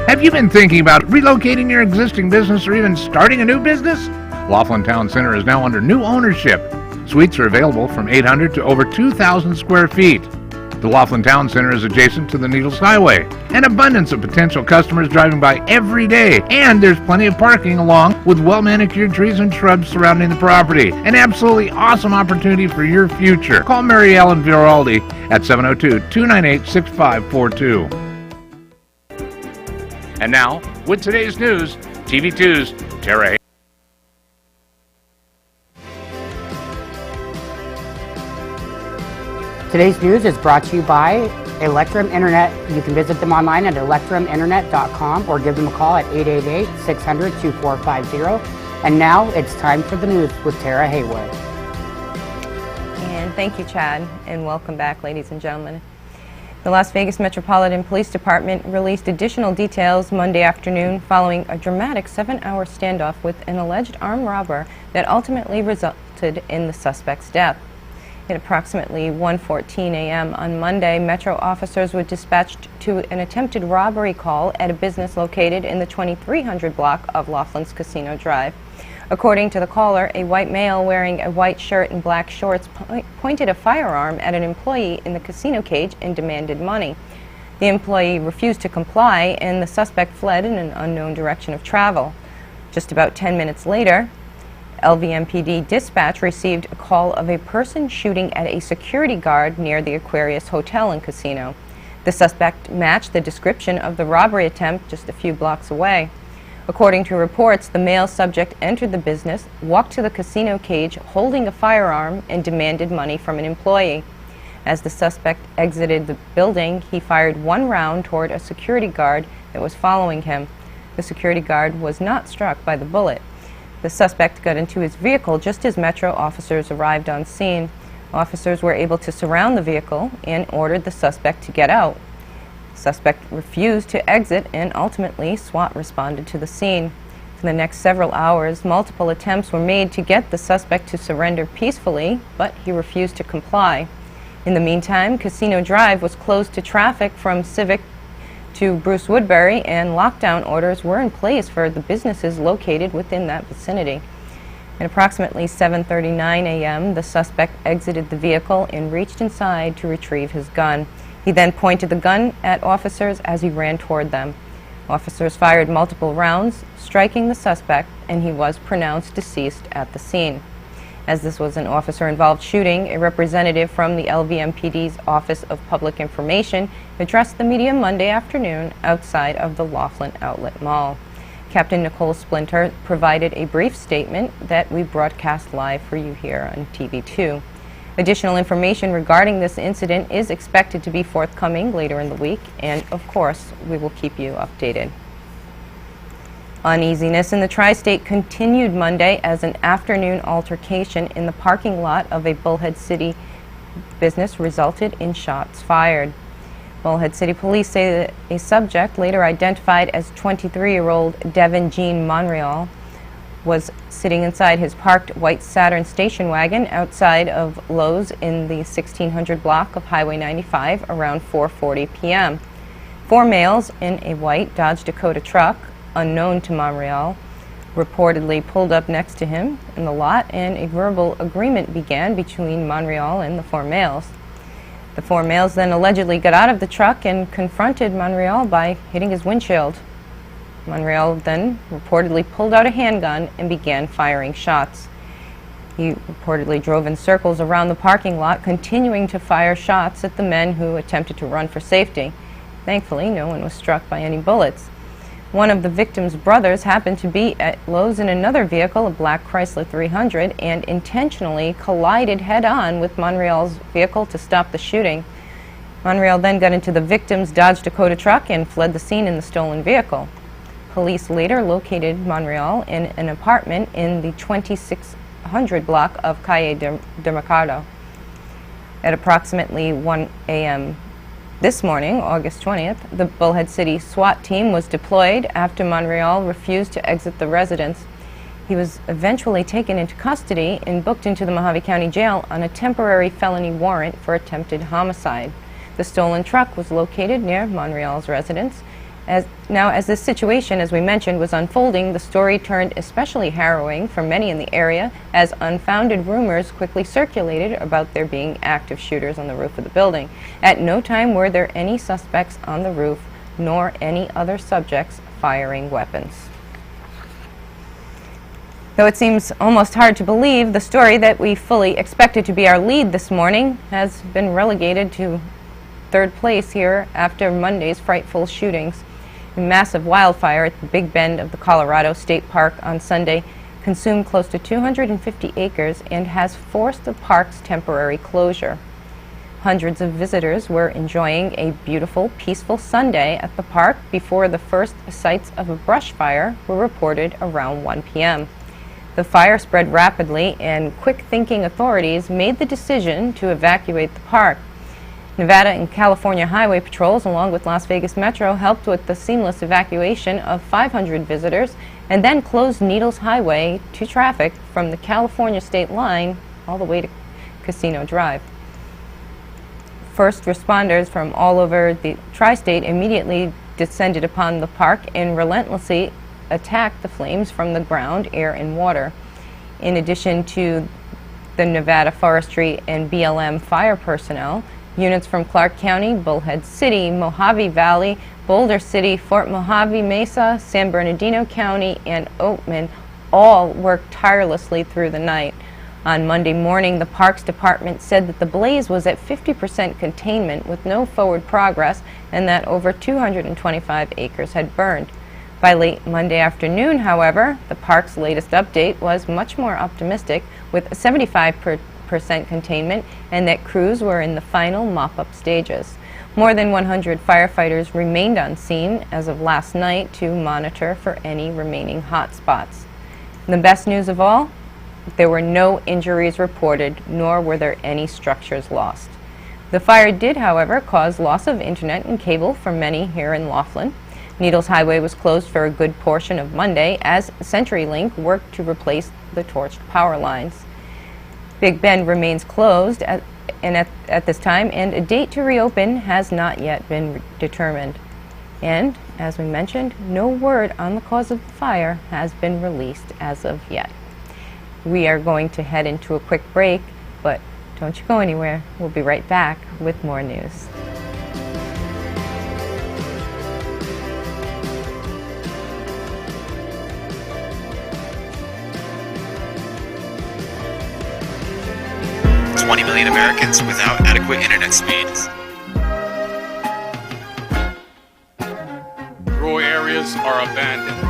Have you been thinking about relocating your existing business or even starting a new business? Laughlin Town Center is now under new ownership. Suites are available from 800 to over 2,000 square feet. The Laughlin Town Center is adjacent to the Needles Highway. An abundance of potential customers driving by every day, and there's plenty of parking along with well-manicured trees and shrubs surrounding the property. An absolutely awesome opportunity for your future. Call Mary Ellen Viraldi at 702-298-6542. And now, with today's news, TV2's Tara Hay. Today's news is brought to you by Electrum Internet. You can visit them online at electruminternet.com or give them a call at 888-600-2450. And now it's time for the news with Tara Haywood. And thank you, Chad, and welcome back, ladies and gentlemen. The Las Vegas Metropolitan Police Department released additional details Monday afternoon following a dramatic 7-hour standoff with an alleged armed robber that ultimately resulted in the suspect's death. At approximately 1:14 a.m. on Monday, Metro officers were dispatched to an attempted robbery call at a business located in the 2300 block of Laughlin's Casino Drive. According to the caller, a white male wearing a white shirt and black shorts pointed a firearm at an employee in the casino cage and demanded money. The employee refused to comply, and the suspect fled in an unknown direction of travel. Just about 10 minutes later, LVMPD dispatch received a call of a person shooting at a security guard near the Aquarius Hotel and Casino. The suspect matched the description of the robbery attempt just a few blocks away. According to reports, the male subject entered the business, walked to the casino cage holding a firearm, and demanded money from an employee. As the suspect exited the building, he fired one round toward a security guard that was following him. The security guard was not struck by the bullet. The suspect got into his vehicle just as Metro officers arrived on scene. Officers were able to surround the vehicle and ordered the suspect to get out. The suspect refused to exit, and ultimately SWAT responded to the scene. For the next several hours, multiple attempts were made to get the suspect to surrender peacefully, but he refused to comply. In the meantime, Casino Drive was closed to traffic from Civic to Bruce Woodbury, and lockdown orders were in place for the businesses located within that vicinity. At approximately 7:39 a.m., the suspect exited the vehicle and reached inside to retrieve his gun. He then pointed the gun at officers as he ran toward them. Officers fired multiple rounds, striking the suspect, and he was pronounced deceased at the scene. As this was an officer-involved shooting, a representative from the LVMPD's Office of Public Information addressed the media Monday afternoon outside of the Laughlin Outlet Mall. Captain Nicole Splinter provided a brief statement that we broadcast live for you here on TV2. Additional information regarding this incident is expected to be forthcoming later in the week, and of course, we will keep you updated. Uneasiness in the tri-state continued Monday as an afternoon altercation in the parking lot of a Bullhead City business resulted in shots fired. Bullhead City Police say that a subject, later identified as 23-year-old Devin Jean Monreal, was sitting inside his parked white Saturn station wagon outside of Lowe's in the 1600 block of Highway 95 around 4:40 p.m. 4 males in a white Dodge Dakota truck, unknown to Monreal, reportedly pulled up next to him in the lot, and a verbal agreement began between Monreal and the 4 males. The 4 males then allegedly got out of the truck and confronted Monreal by hitting his windshield. Monreal then reportedly pulled out a handgun and began firing shots. He reportedly drove in circles around the parking lot, continuing to fire shots at the men who attempted to run for safety. Thankfully, no one was struck by any bullets. One of the victim's brothers happened to be at Lowe's in another vehicle, a black Chrysler 300, and intentionally collided head-on with Monreal's vehicle to stop the shooting. Monreal then got into the victim's Dodge Dakota truck and fled the scene in the stolen vehicle. Police later located Monreal in an apartment in the 2600 block of Calle de Mercado. At approximately 1 a.m. this morning, August 20th, the Bullhead City SWAT team was deployed after Monreal refused to exit the residence. He was eventually taken into custody and booked into the Mojave County Jail on a temporary felony warrant for attempted homicide. The stolen truck was located near Monreal's residence. As this situation, as we mentioned, was unfolding, the story turned especially harrowing for many in the area as unfounded rumors quickly circulated about there being active shooters on the roof of the building. At no time were there any suspects on the roof, nor any other subjects firing weapons. Though it seems almost hard to believe, the story that we fully expected to be our lead this morning has been relegated to third place here after Monday's frightful shootings. A massive wildfire at the Big Bend of the Colorado State Park on Sunday consumed close to 250 acres and has forced the park's temporary closure. Hundreds of visitors were enjoying a beautiful, peaceful Sunday at the park before the first sights of a brush fire were reported around 1 p.m. The fire spread rapidly, and quick-thinking authorities made the decision to evacuate the park. Nevada and California Highway Patrols, along with Las Vegas Metro, helped with the seamless evacuation of 500 visitors and then closed Needles Highway to traffic from the California state line all the way to Casino Drive. First responders from all over the tri-state immediately descended upon the park and relentlessly attacked the flames from the ground, air, and water. In addition to the Nevada Forestry and BLM fire personnel, units from Clark County, Bullhead City, Mojave Valley, Boulder City, Fort Mojave Mesa, San Bernardino County, and Oatman all worked tirelessly through the night. On Monday morning, the Parks Department said that the blaze was at 50% containment with no forward progress and that over 225 acres had burned. By late Monday afternoon, however, the park's latest update was much more optimistic, with 75% containment, and that crews were in the final mop-up stages. More than 100 firefighters remained on scene as of last night to monitor for any remaining hot spots. The best news of all, there were no injuries reported, nor were there any structures lost. The fire did, however, cause loss of internet and cable for many here in Laughlin. Needles Highway was closed for a good portion of Monday as CenturyLink worked to replace the torched power lines. Big Bend remains closed at this time, and a date to reopen has not yet been determined. And, as we mentioned, no word on the cause of the fire has been released as of yet. We are going to head into a quick break, but don't you go anywhere. We'll be right back with more news. $20 million Americans without adequate internet speeds. Rural areas are abandoned.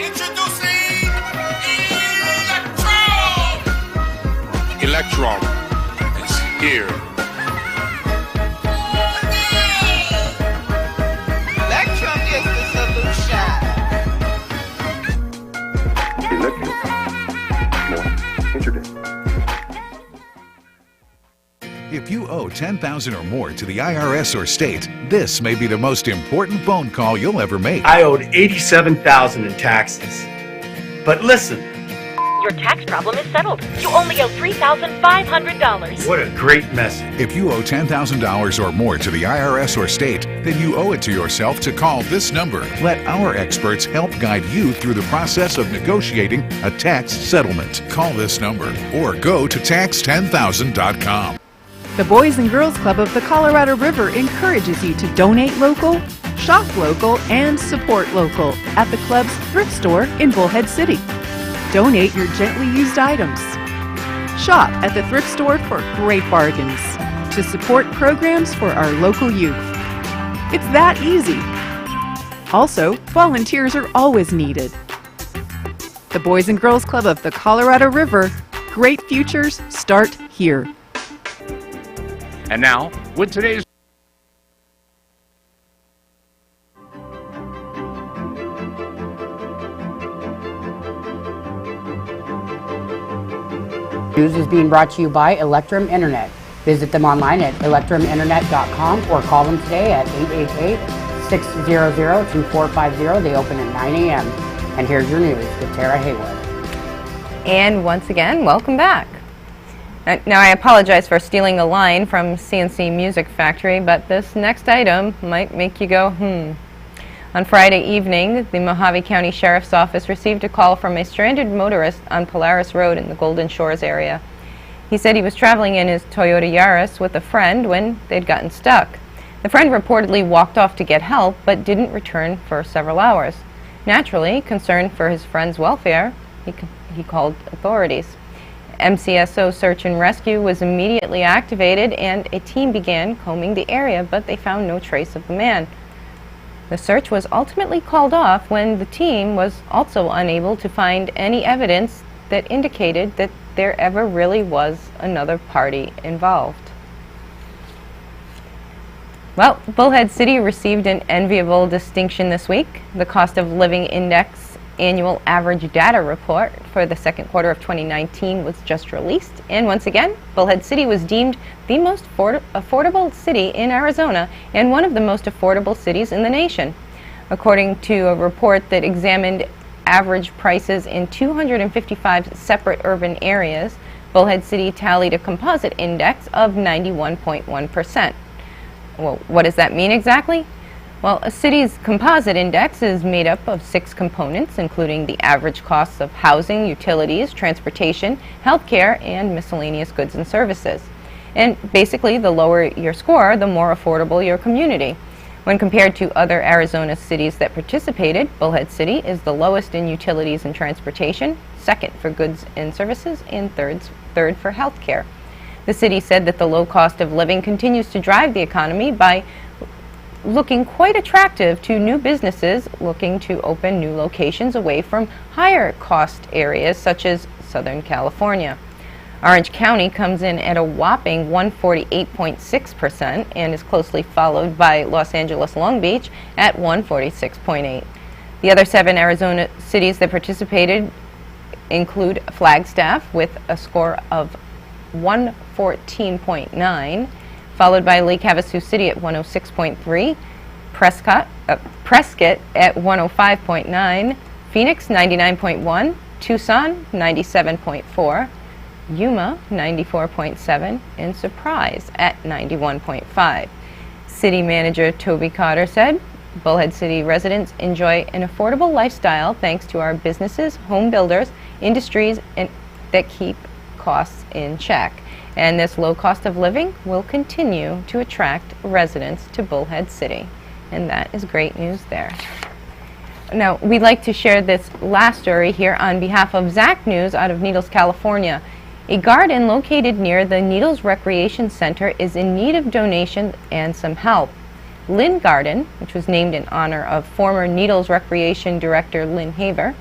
Introducing Electron is here. Electron is the solution. If you owe $10,000 or more to the IRS or state, this may be the most important phone call you'll ever make. I owed $87,000 in taxes. But listen, your tax problem is settled. You only owe $3,500. what a great message. If you owe $10,000 or more to the IRS or state, then you owe it to yourself to call this number. Let our experts help guide you through the process of negotiating a tax settlement. Call this number or go to tax10000.com. The Boys and Girls Club of the Colorado River encourages you to donate local, shop local, and support local at the club's thrift store in Bullhead City. Donate your gently used items. Shop at the thrift store for great bargains to support programs for our local youth. It's that easy. Also, volunteers are always needed. The Boys and Girls Club of the Colorado River. Great futures start here. And now, with today's News is being brought to you by Electrum Internet. Visit them online at electruminternet.com or call them today at 888-600-2450. They open at 9 a.m. And here's your news with Tara Haywood. And once again, welcome back. Now, I apologize for stealing a line from CNC Music Factory, but this next item might make you go, On Friday evening, the Mojave County Sheriff's Office received a call from a stranded motorist on Polaris Road in the Golden Shores area. He said he was traveling in his Toyota Yaris with a friend when they'd gotten stuck. The friend reportedly walked off to get help, but didn't return for several hours. Naturally, concerned for his friend's welfare, he called authorities. MCSO Search and Rescue was immediately activated and a team began combing the area, but they found no trace of the man. The search was ultimately called off when the team was also unable to find any evidence that indicated that there ever really was another party involved. Well, Bullhead City received an enviable distinction this week. The Cost of Living Index annual average data report for the second quarter of 2019 was just released, and once again, Bullhead City was deemed the most affordable city in Arizona and one of the most affordable cities in the nation. According to a report that examined average prices in 255 separate urban areas, Bullhead City tallied a composite index of 91.1%. Well, what does that mean exactly? Well, a city's composite index is made up of 6 components, including the average costs of housing, utilities, transportation, healthcare, and miscellaneous goods and services. And basically, the lower your score, the more affordable your community. When compared to other Arizona cities that participated, Bullhead City is the lowest in utilities and transportation, second for goods and services, and third for healthcare. The city said that the low cost of living continues to drive the economy by looking quite attractive to new businesses looking to open new locations away from higher cost areas such as Southern California. Orange County comes in at a whopping 148.6% and is closely followed by Los Angeles Long Beach at 146.8%. The other 7 Arizona cities that participated include Flagstaff with a score of 114.9, followed by Lake Havasu City at 106.3, Prescott at 105.9, Phoenix 99.1, Tucson 97.4, Yuma 94.7, and Surprise at 91.5. City Manager Toby Cotter said, Bullhead City residents enjoy an affordable lifestyle thanks to our businesses, home builders, industries that keep costs in check. And this low cost of living will continue to attract residents to Bullhead City. And that is great news there. Now, we'd like to share this last story here on behalf of Zach News out of Needles, California. A garden located near the Needles Recreation Center is in need of donation and some help. Lynn Garden, which was named in honor of former Needles Recreation Director Lynn Haver,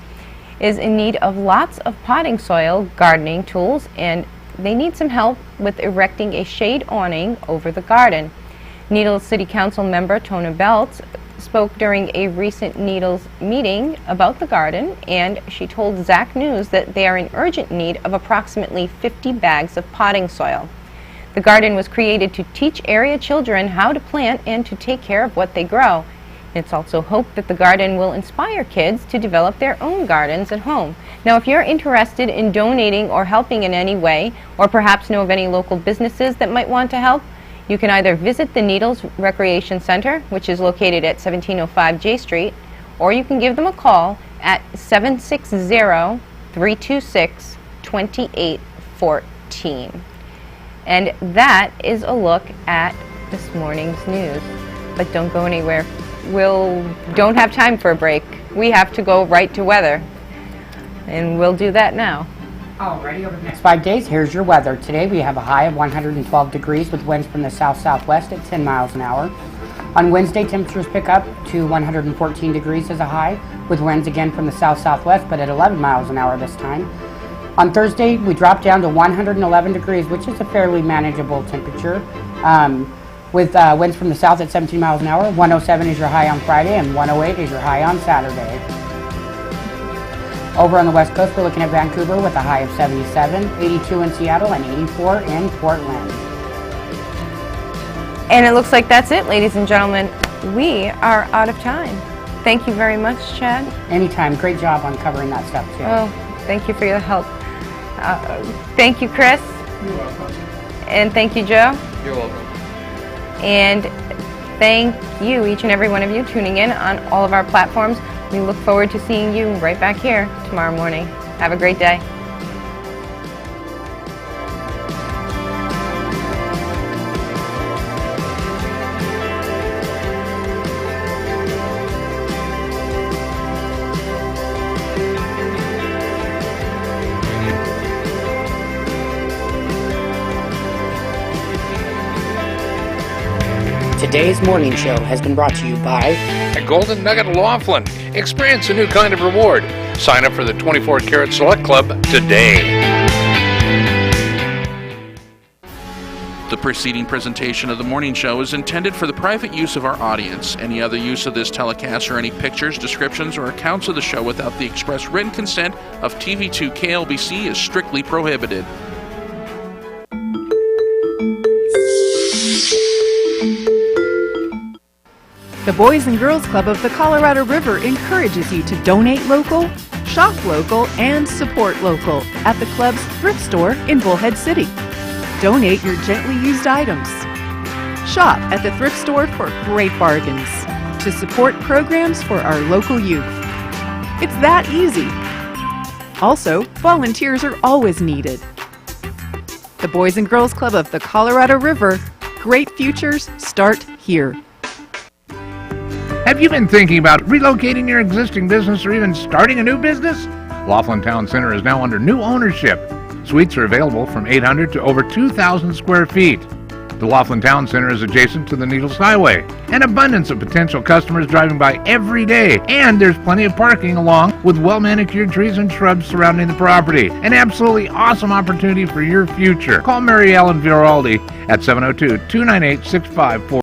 is in need of lots of potting soil, gardening tools, and they need some help with erecting a shade awning over the garden. Needles City Council member Tona Beltz spoke during a recent Needles meeting about the garden, and she told Zach News that they are in urgent need of approximately 50 bags of potting soil. The garden was created to teach area children how to plant and to take care of what they grow. It's also hoped that the garden will inspire kids to develop their own gardens at home. Now, if you're interested in donating or helping in any way, or perhaps know of any local businesses that might want to help, you can either visit the Needles Recreation Center, which is located at 1705 J Street, or you can give them a call at 760-326-2814. And that is a look at this morning's news. But don't go anywhere. Don't have time for a break. We have to go right to weather. And we'll do that now. Alrighty, over the next 5 days, here's your weather. Today we have a high of 112 degrees with winds from the south-southwest at 10 miles an hour. On Wednesday, temperatures pick up to 114 degrees as a high, with winds again from the south-southwest, but at 11 miles an hour this time. On Thursday, we drop down to 111 degrees, which is a fairly manageable temperature, with winds from the south at 17 miles an hour. 107 is your high on Friday, and 108 is your high on Saturday. Over on the west coast, we're looking at Vancouver with a high of 77, 82 in Seattle, and 84 in Portland. And it looks like that's it, ladies and gentlemen. We are out of time. Thank you very much, Chad. Anytime. Great job on covering that stuff, too. Oh, thank you for your help. Thank you, Chris. You're welcome. And thank you, Joe. You're welcome. And thank you, each and every one of you, tuning in on all of our platforms. We look forward to seeing you right back here tomorrow morning. Have a great day. Today's morning show has been brought to you by At Golden Nugget Laughlin. Experience a new kind of reward. Sign up for the 24 Karat Select Club today. The preceding presentation of the morning show is intended for the private use of our audience. Any other use of this telecast or any pictures, descriptions, or accounts of the show without the express written consent of TV2 KLBC is strictly prohibited. The Boys and Girls Club of the Colorado River encourages you to donate local, shop local, and support local at the club's thrift store in Bullhead City. Donate your gently used items. Shop at the thrift store for great bargains to support programs for our local youth. It's that easy. Also, volunteers are always needed. The Boys and Girls Club of the Colorado River. Great futures start here. Have you been thinking about relocating your existing business or even starting a new business? Laughlin Town Center is now under new ownership. Suites are available from 800 to over 2,000 square feet. The Laughlin Town Center is adjacent to the Needles Highway. An abundance of potential customers driving by every day, and there's plenty of parking along with well-manicured trees and shrubs surrounding the property. An absolutely awesome opportunity for your future. Call Mary Ellen Viraldi at 702-298-6540.